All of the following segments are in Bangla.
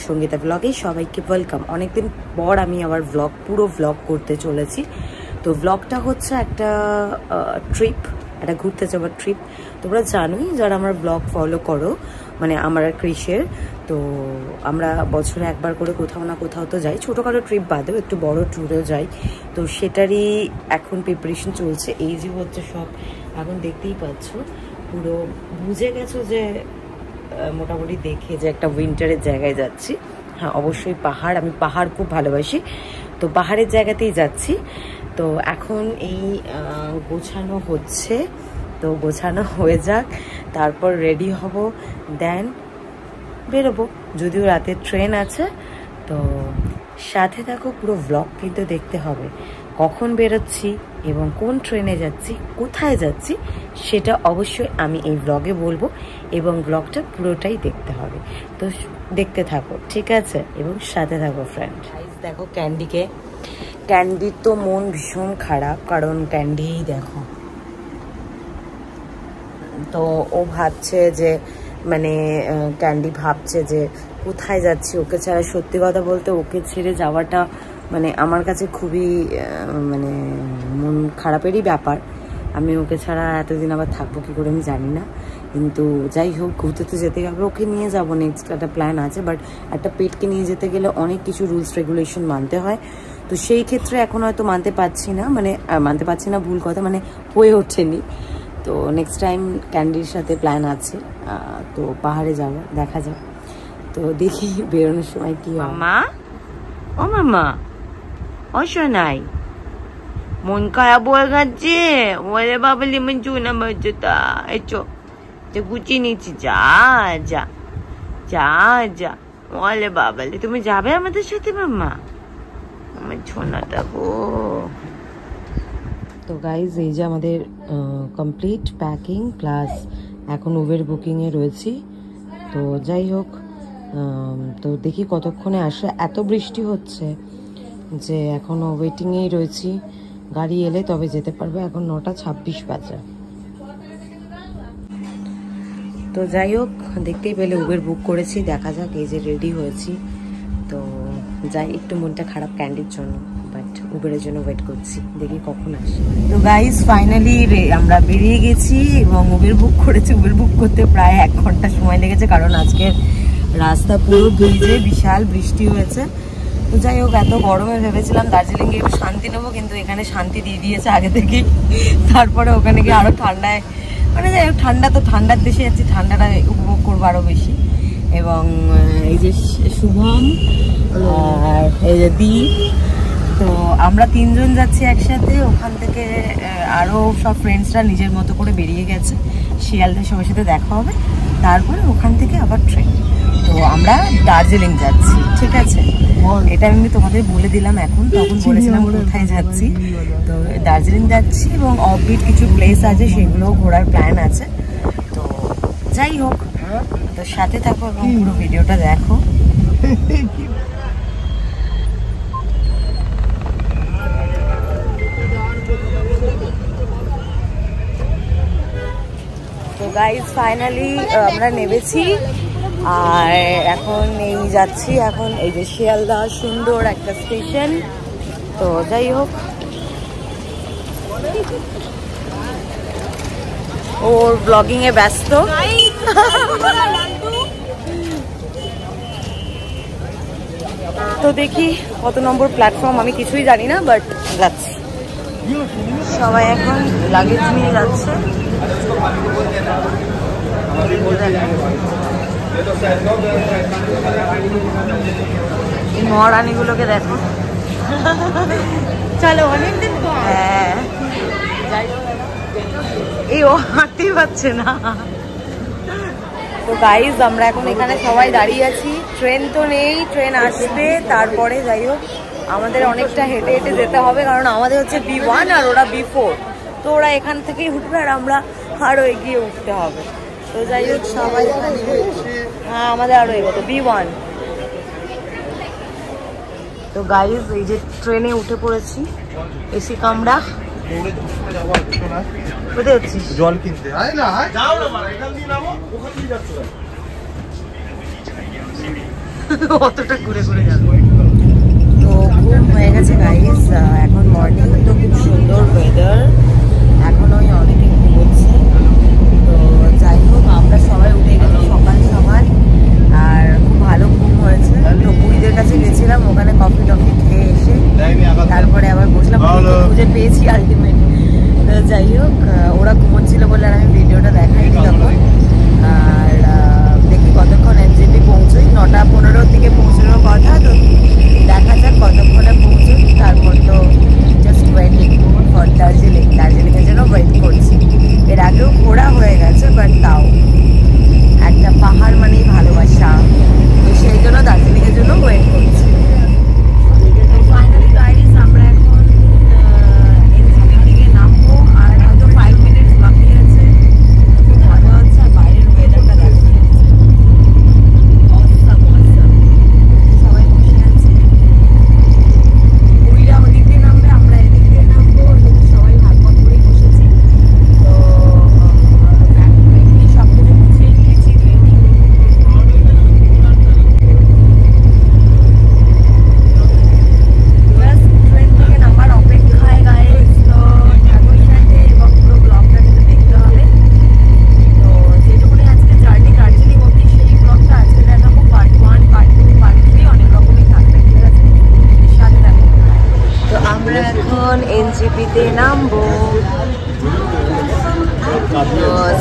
সঙ্গীতা ব্লগে সবাইকে ওয়েলকাম। অনেকদিন পর আমি আবার পুরো ব্লগ করতে চলেছি। তো ব্লগটা হচ্ছে একটা ট্রিপ, একটা ঘুরতে যাওয়ার ট্রিপ। তোমরা জানোই যারা আমার ব্লগ ফলো করো, মানে আমার আর ক্রিসের, তো আমরা বছরে একবার করে কোথাও না কোথাও তো যাই, ছোটোখাটো ট্রিপ বাদেও একটু বড় ট্যুরেও যাই। তো সেটারই এখন প্রিপারেশন চলছে। এই যে হচ্ছে সব এখন দেখতেই পাচ্ছ, পুরো বুঝে গেছো যে মোটামুটি দেখে যে একটা উইন্টারের জায়গায় যাচ্ছি। হ্যাঁ, অবশ্যই পাহাড়, আমি পাহাড় খুব ভালোবাসি, তো পাহাড়ের জায়গাতেই যাচ্ছি। তো এখন এই গোছানো হচ্ছে, তো গোছানো হয়ে যাক, তারপর রেডি হব, দেন বেরোবো। যদিও রাতে ট্রেন আছে, তো সাথে থাকো, পুরো ব্লগ কিন্তু দেখতে হবে। কখন বেরোচ্ছি এবং কোন ট্রেনে যাচ্ছি, কোথায় যাচ্ছি, সেটা অবশ্যই আমি এই ব্লগে বলবো, এবং ব্লগটা পুরোটাই দেখতে হবে। তো দেখতে থাকো, ঠিক আছে, এবং সাথে থাকো ফ্রেন্ড। দেখো ক্যান্ডিকে, ক্যান্ডির তো মন ভীষণ খারাপ, কারণ ক্যান্ডি দেখো, তো ও ভাবছে যে, মানে ক্যান্ডি ভাবছে যে কোথায় যাচ্ছি ওকে ছাড়া। সত্যি কথা বলতে ওকে ছেড়ে যাওয়াটা মানে আমার কাছে খুবই মানে মন খারাপেরই ব্যাপার। আমি ওকে ছাড়া এতদিন আবার থাকবো কী করে আমি জানি না, কিন্তু যাই হোক, ঘুরতে তো যেতেই হবে, ওকে নিয়ে যাবো, নেক্সট একটা প্ল্যান আছে। বাট একটা পেটকে নিয়ে যেতে গেলে অনেক কিছু রুলস রেগুলেশন মানতে হয়, তো সেই ক্ষেত্রে এখন হয়তো মানতে পারছি না, মানে মানতে পারছি না ভুল কথা, মানে হয়ে ওঠেনি। তো নেক্সট টাইম ক্যান্ডির সাথে প্ল্যান আছে, তো পাহাড়ে যাবো, দেখা যাক। তো দেখি বেরোনোর সময় কি হয়। মামা, ও মামা, ও শোনাই, মন খারাপ হয়ে গেছে, ওরে বাবা লিমন চুনা বাজুতা, এচো তো গুছিয়ে নিচ্ছি, যা যা যা যা। ওলে বাবালে, তুমি যাবে আমাদের সাথে মাম্মা, আমার ছোনাটা গো। তো গাইজ, এই যে আমাদের কমপ্লিট প্যাকিং প্লাস এখন উবের বুকিংয়ে রয়েছি। তো যাই হোক, তো দেখি কতক্ষণে আসে। এত বৃষ্টি হচ্ছে যে এখনও ওয়েটিংয়েই রয়েছি, গাড়ি এলে তবে যেতে পারবে। এখন 9:26 বাজে। তো যাই হোক, দেখতেই পেলে উবের বুক করেছি, দেখা যাক। এই যে রেডি হয়েছি, তো যাই, একটু মনটা খারাপ ক্যান্ডির জন্য, বাট উবেরের জন্য ওয়েট করছি, দেখি কখন আসে। তো গাইজ ফাইনালি আমরা বেরিয়ে গেছি এবং উবের বুক করেছি। উবের বুক করতে প্রায় 1 ঘন্টা সময় লেগেছে, কারণ আজকের রাস্তা পুরো ভিজে, বিশাল বৃষ্টি হয়েছে। তো যাই হোক, এত গরমে ভেবেছিলাম দার্জিলিংয়ে একটু শান্তি নেবো, কিন্তু এখানে শান্তি দিয়ে দিয়েছে আগে থেকেই। তারপরে ওখানে গিয়ে আরও ঠান্ডায়, মানে যাই হোক, ঠান্ডা তো ঠান্ডার দেশে যাচ্ছি, ঠান্ডাটা উপভোগ করবো আরও বেশি। এবং এই যে শুভম আর এই যে দীপ, তো আমরা 3 জন যাচ্ছি একসাথে। ওখান থেকে আরও সব ফ্রেন্ডসরা নিজের মতো করে বেরিয়ে গেছে, শিয়ালদা সবার সাথে দেখা হবে, তারপরে ওখান থেকে আবার ট্রেন। তো আমরা দার্জিলিং যাচ্ছি, ঠিক আছে, এটা আমি তোমাদের বলে দিলাম এখন। তখন বলেছিলাম কোথায় যাচ্ছি, তো দার্জিলিং যাচ্ছি, এবং অফবিট কিছু প্লেস আছে সেগুলোও ঘোরার প্ল্যান আছে। তো যাই হোক, তো সাথে থাকো এবং পুরো ভিডিওটা দেখো। তো গাইজ ফাইনালি আমরা নেমেছি, আর এখন এই যাচ্ছি, এখন এই যে শিয়ালদা, সুন্দর একটা স্টেশন। তো যাই হোক, ওর ব্লগিং এ ব্যস্ত। তো দেখি কত নম্বর প্ল্যাটফর্ম, আমি কিছুই জানি না, বাট যাচ্ছি। সবাই এখন লাগেজ নিয়ে যাচ্ছে। মহারানীগুলোকে দেখো, চলো, অনেকদিন পর। হ্যাঁ, এই ও হাঁটতেই পারছে না। তো গাইজ, আমরা এখন এখানে সবাই দাঁড়িয়ে আছি, ট্রেন তো নেই, ট্রেন আসবে তারপরে। যাই হোক, আমাদের অনেকটা হেঁটে হেঁটে যেতে হবে, কারণ আমাদের হচ্ছে B1 আর ওরা B4, তো ওরা এখান থেকেই উঠবে আর আমরা আরও এগিয়ে উঠতে হবে। তো যাই হোক, সবাই, হ্যাঁ আমাদের আরও এগোতে B1। তো গাইজ, এই যে ট্রেনে উঠে পড়েছি, এসি কামরা। কোথায় যাচ্ছিস? জল কিনতে। অতটা ঘুরে ঘুরে যাবো। তো ঘুম হয়ে গেছে গাইস, এখন মর্নিং, তো খুব সুন্দর ওয়েদার, এখন ওই অনেকে ঘুমোচ্ছে। তো যাই হোক, আমরা সবাই উঠে গেছি সকাল সকাল, আর খুব ভালো ঘুম হয়েছে। তো বুড়িদের কাছে গেছিলাম, ওখানে কফি টফি খেয়ে এসে তারপরে আবার বসলাম, খুঁজে পেয়েছি আলটিমেট। তো যাই হোক, ওরা ঘুমোচ্ছিল বলে আর আমি ভিডিওটা দেখাইনি তখন। আর দেখি কতক্ষণ এনজেপি পৌঁছই, 9:15 থেকে পৌঁছানোর কথা। তো দেখা যাক কতক্ষণে পৌঁছই, তারপর তো জাস্ট ওয়েটিং ফর দার্জিলিং, দার্জিলিংয়ের জন্য ওয়েট করছি। এর আগেও ঘোরা হয়ে গেছে, বাট তাও একটা পাহাড় মানেই ভালোবাসা, তো সেই জন্য দার্জিলিংয়ের জন্য ওয়েট করছি। ফাইনালি গাইস, আমরা এখন এনজেপি থেকে নামবো, আর হয়তো 5 মিনিটস বাকি আছে। খুব ভালো হচ্ছে, আর বাইরের ওয়েদারটা দেখো, সবাই বসে আছে। ওইরা ওদিক দিয়ে নামবে, আমরা এদিক দিয়ে নামবো, সবাই ভাগ ভাগ করেই বসেছি। তো সব কিছু গুছিয়ে নিয়েছি, রেডি। ট্রেন থেকে নামার অপেক্ষায় গাইস, তো ঠাকুর সাথে এবং পুরো ব্লগটা কিন্তু দেখতে হবে। তো যেটুকুনি আজকে জার্নি দার্জিলিং অবধি, সেই ব্লগটা আজকে দেখাবো, পার্ট 1, পার্ট 2, পার্ট 3 অনেক রকমই থাকবে, ঠিক আছে, সাথে থাকবো। তো আমরা এখন এনজেপিতে নামবো,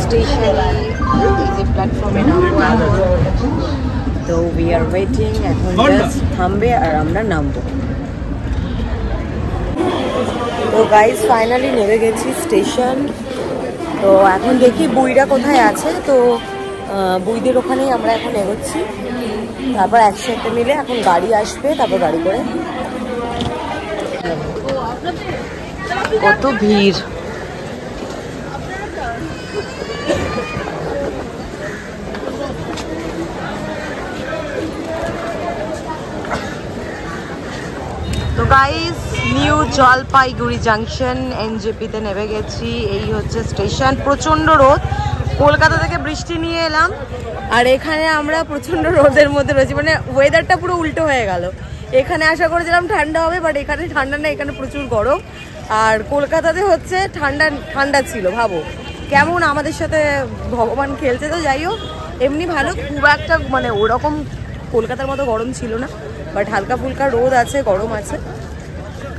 স্টেশনে, যে প্ল্যাটফর্মে নামবো এখন। তো উই আর ওয়েটিং, এখন জাস্ট থামবে আর আমরা নামবো। তো গাইস ফাইনালি নেমে গেছি স্টেশন। তো এখন দেখি বুইরা কোথায় আছে। তো বুইদের ওখানেই আমরা এখন এগোচ্ছি, তারপর একসাথে মিলে এখন গাড়ি আসবে, তারপর গাড়ি করে। কত ভিড়, তো গাইস নিউ জলপাইগুড়ি জাংশন এনজেপিতে নেমে গেছি। এই হচ্ছে স্টেশন, প্রচণ্ড রোদ, কলকাতা থেকে বৃষ্টি নিয়ে এলাম, আর এখানে আমরা প্রচণ্ড রোদের মধ্যে রয়েছি, মানে ওয়েদারটা পুরো উল্টো হয়ে গেল। এখানে আশা করেছিলাম ঠান্ডা হবে, বাট এখানে ঠান্ডা না, এখানে প্রচুর গরম। আর কলকাতাতে হচ্ছে ঠান্ডা ঠান্ডা ছিল, ভাবো কেমন আমাদের সাথে ভগবান খেলছে। তো যাই হোক, এমনি ভালো, খুব একটা মানে ওরকম কলকাতার মতো গরম ছিল না, বাট হালকা ফুলকা রোদ আছে, গরম আছে।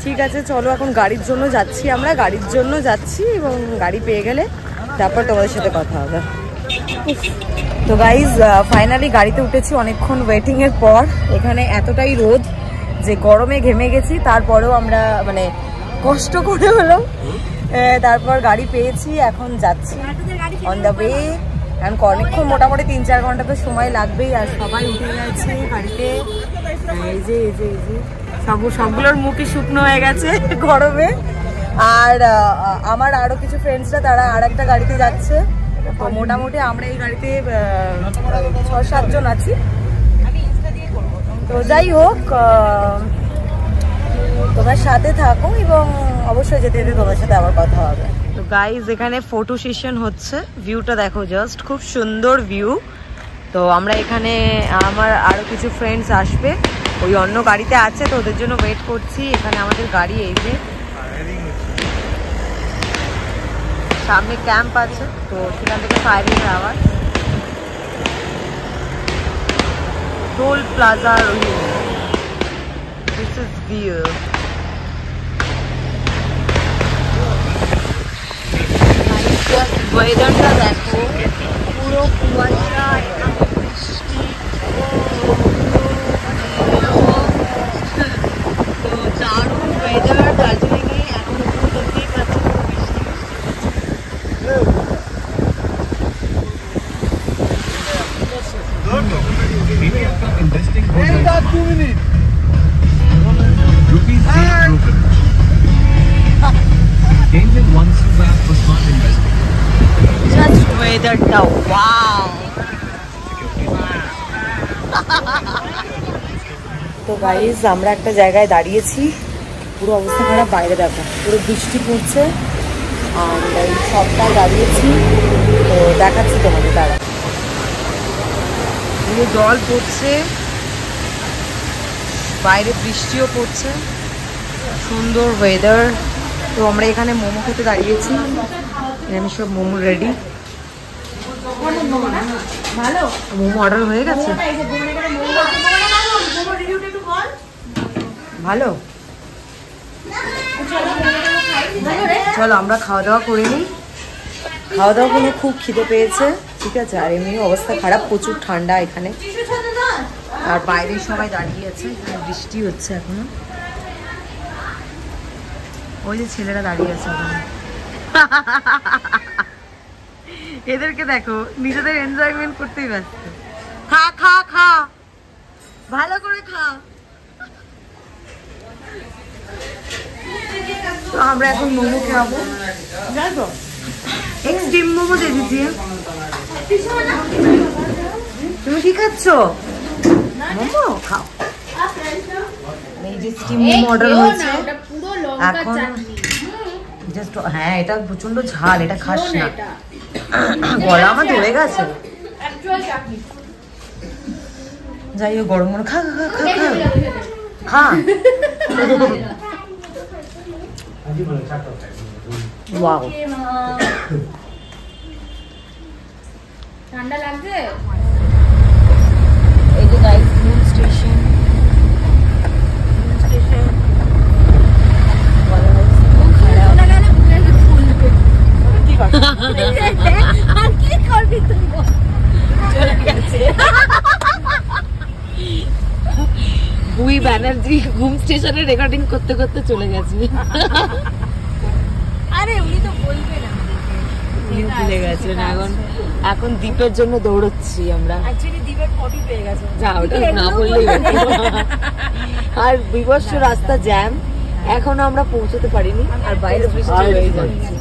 ঠিক আছে, চলো এখন গাড়ির জন্য যাচ্ছি, আমরা গাড়ির জন্য যাচ্ছি, এবং গাড়ি পেয়ে গেলে তারপর তোমাদের সাথে কথা হবে। তো গাইজ ফাইনালি গাড়িতে উঠেছি অনেকক্ষণ ওয়েটিংয়ের পর। এখানে এতটাই রোদ যে গরমে ঘেমে গেছি, তারপরেও আমরা মানে কষ্ট করে হলো তারপর গাড়ি পেয়েছি, এখন যাচ্ছি অন দ্য ওয়ে। কারণ অনেকক্ষণ, মোটামুটি 3-4 ঘন্টা তো সময় লাগবেই। আর সবাই উঠে গেছে গাড়িতে, এই যে এই যে এই যে সবগুলোর মুখই শুকনো হয়ে গেছে গরমে। আর আমার আরও কিছু ফ্রেন্ডসরা, তারা আর একটা গাড়িতে যাচ্ছে। তো মোটামুটি আমরা এই গাড়িতে 6-7 জন আছি। তো যাই হোক, তোমার সাথে থাকো, এবং অবশ্যই যেতে যেতে তোমার সাথে আবার কথা হবে। তো গাইজ এখানে ফটো সেশন হচ্ছে, ভিউটা দেখো জাস্ট, খুব সুন্দর ভিউ। তো আমরা এখানে, আমার আরও কিছু ফ্রেন্ডস আসবে, ওই অন্য গাড়িতে আছে, তো ওদের জন্য ওয়েট করছি। এখানে আমাদের গাড়ি, এই যে সামনে ক্যাম্প আছে, তো সেখান থেকে ফায়ারিংয়ের আওয়াজ। Toll plaza Rohini, this is view. ওয়েদারটা দেখো, পুরো কুয়াশা, বৃষ্টি, তো দারুণ ওয়েদার দার্জিলিংয়ে। এখন দেখতেই পাচ্ছি just weatherটা, wow. তো গাইজ আমরা একটা জায়গায় দাঁড়িয়েছি, পুরো অবস্থা খারাপ, বাইরে দেখো পুরো বৃষ্টি পড়ছে, আর এই সবটাই দাঁড়িয়েছি। তো দেখাচ্ছি তোমাদের, দাঁড়া, পুরো জল পড়ছে, বাইরে বৃষ্টিও পড়ছে, সুন্দর ওয়েদার। তো আমরা এখানে মোমো খেতে দাঁড়িয়েছি, আমি সব মোমো রেডি। মোমো অর্ডার হয়ে গেছে, ভালো। চলো আমরা খাওয়া দাওয়া করে নিই। খাওয়া দাওয়া করে খুব খিদে পেয়েছে, ঠিক আছে। আর এমনি অবস্থা খারাপ, প্রচুর ঠান্ডা এখানে। আর বাইরে সবাই দাঁড়িয়ে আছে, বৃষ্টি হচ্ছে এখনো। ওই যে ছেলেরা দাঁড়িয়ে আছে ওখানে, এদেরকে দেখো, নিজেদের এনজয়মেন্ট করতেই ব্যস্ত। খা খা খা, ভালো করে খা। তো আমরা এখন মোমো খাবো, জানো স্টিম মোমো দিয়ে দিচ্ছি। তুমি কি খাচ্ছ? মোমো খাও। এই যে স্টিম মোমো অর্ডার হয়েছে এখন। জাস্ট হ্যাঁ, এটা প্রচন্ড ঝাল, এটা খাস না, গলা আমার ধরে গেছে। যাই হোক, গরম গরম খা খা খা খা খা। ওয়াও, ঠান্ডা লাগছে। এই যে গাইস নুন স্টেশন, বুই ব্যানার্জি ঘুম স্টেশনে রেকর্ডিং করতে করতে চলে গেছে। আরে উনি তো বলবেন, উনি ভুলে গেছেন। এখন দ্বীপের জন্য দৌড়চ্ছি আমরা। অ্যাকচুয়ালি দ্বীপের ফটো পেয়ে গেছে। যা, ওটা না বললেই আর বিভৎস রাস্তা জ্যাম, এখনো আমরা পৌঁছতে পারিনি। আর বাইরে বৃষ্টি হয়ে যাচ্ছে,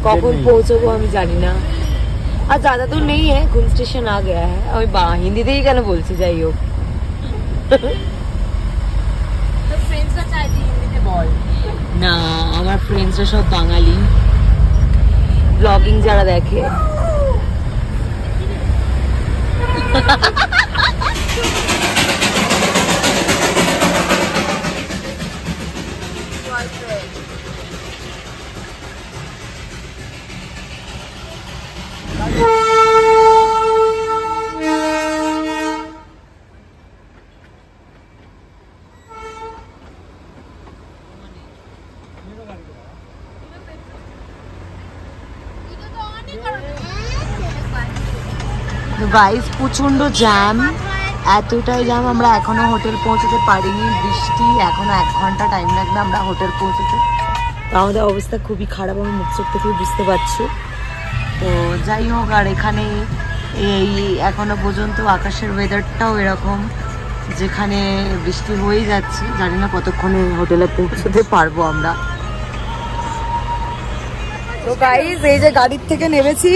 কখন পৌঁছবো আমি জানি না। আর ज्यादा दूर नहीं है, घूम स्टेशन आ गया है। আমি হিন্দিতেই কেন বলছি, যাই হোক। তো ফ্রেন্ডসরা চাইছে হিন্দিতে বল। না, আমার ফ্রেন্ডসরা সব বাঙালি, ব্লগিং যারা দেখে। গাইস প্রচন্ড জ্যাম, এতটাই জ্যাম, আমরা এখনো হোটেল পৌঁছতে পারিনি। বৃষ্টি, এখনো 1 ঘন্টা টাইম লাগবে আমরা হোটেল পৌঁছতে। আমাদের অবস্থা খুবই খারাপ, আমি মুখ চোখ থেকে বুঝতে পারছি। তো যাই হোক, আর এখানে এই এখনো পর্যন্ত আকাশের ওয়েদারটাও এরকম, যেখানে বৃষ্টি হয়েই যাচ্ছে। জানি না কতক্ষণে হোটেলে পৌঁছতে পারবো আমরা। তো গাইস এই যে গাড়ির থেকে নেমেছি,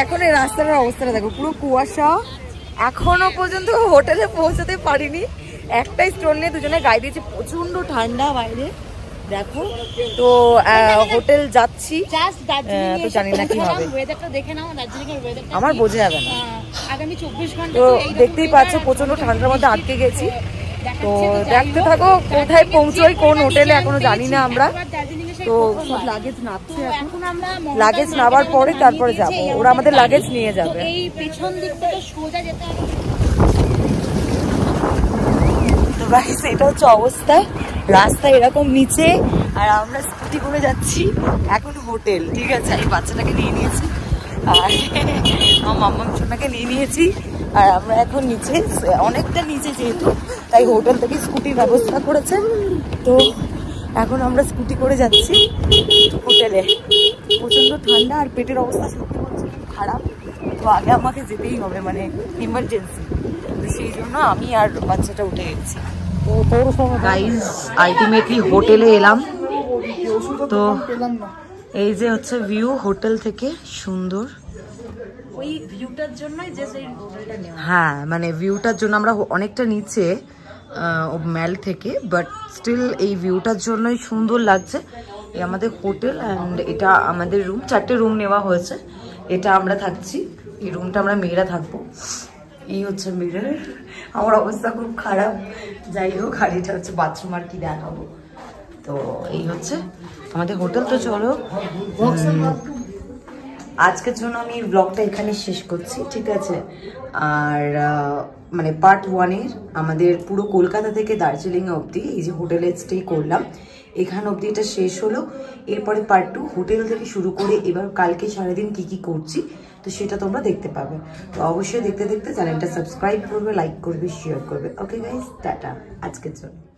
এখন এই রাস্তার অবস্থাটা দেখো, পুরো কুয়াশা। এখনো পর্যন্ত হোটেলে পৌঁছতে পারিনি। একটাই স্টোন নিয়ে দুজনে গাড়ি দিয়েছি, প্রচন্ড ঠান্ডা বাইরে দেখো। তো হোটেল যাচ্ছি, তো জানি না কি হবে, আমার বোঝা যাবে না। তো দেখতেই পাচ্ছ প্রচন্ড ঠান্ডার মধ্যে আটকে গেছি। তো দেখতে থাকো কোথায় পৌঁছোই, কোন হোটেলে এখনো জানি না আমরা। তো সব লাগেজ নামছে, এখন আমরা লাগেজ নামার পরে তারপরে যাব, ওরা আমাদের লাগেজ নিয়ে যাবে। এই পেছন দিক থেকে সোজা যেতে হবে। তো গাইস এটা হচ্ছে অবস্থা, রাস্তা এরকম নিচে, আর আমরা স্কুটি করে যাচ্ছি এখন হোটেল, ঠিক আছে। এই বাচ্চাটাকে নিয়ে নিয়েছি, আর আমার মাম্মা সোনাকে নিয়ে নিয়েছি, আর আমরা এখন নিচে, অনেকটা নিচে যেহেতু, তাই হোটেল থেকে স্কুটির ব্যবস্থা করেছে। তো এখন আমরা স্কুটি করে যাচ্ছি হোটেলে। প্রচন্ড ঠান্ডা আর পেটের অবস্থা সত্যি বলছি খুব খারাপ। তো আগে আমাকে যেতেই হবে, মানে ইমার্জেন্সি। তো সেই জন্য আমি আর বাচ্চাটা উঠে গেছি। গাইজ আলটিমেটলি হোটেলে এলাম। তো এই যে হচ্ছে ভিউ হোটেল থেকে, সুন্দর। ওই ভিউটার জন্যই যে সেই হোটেলটা নেওয়া। হ্যাঁ, মানে ভিউটার জন্য আমরা অনেকটা নিচে ম্যাল থেকে, বাট স্টিল এই ভিউটার জন্যই সুন্দর লাগছে। এই আমাদের হোটেল, অ্যান্ড এটা আমাদের রুম, 4টে রুম নেওয়া হয়েছে। এটা আমরা থাকছি, এই রুমটা আমরা মেয়েরা থাকবো। এই হচ্ছে মিরর। আমার অবস্থা খুব খারাপ, যাই হোক। আর এটা হচ্ছে বাথরুম, আর কি দেখাবো। তো এই হচ্ছে আমাদের হোটেল। তো চলো আজকের জন্য আমি ব্লগটা এখানে শেষ করছি, ঠিক আছে? আর মানে পার্ট 1-এর আমাদের পুরো কলকাতা থেকে দার্জিলিং অবধি এই যে হোটেলে স্টে করলাম, এখান অবধি এটা শেষ হলো। এরপরে পার্ট 2 হোটেল থেকে শুরু করে এবার কালকে সারাদিন কি কি করছি তো সেটা তোমরা দেখতে পাবে। তো অবশ্যই দেখতে দেখতে চ্যানেলটা সাবস্ক্রাইব করবে, লাইক করবে, শেয়ার করবে। ওকে গাইস, টাটা আজকের জন্য।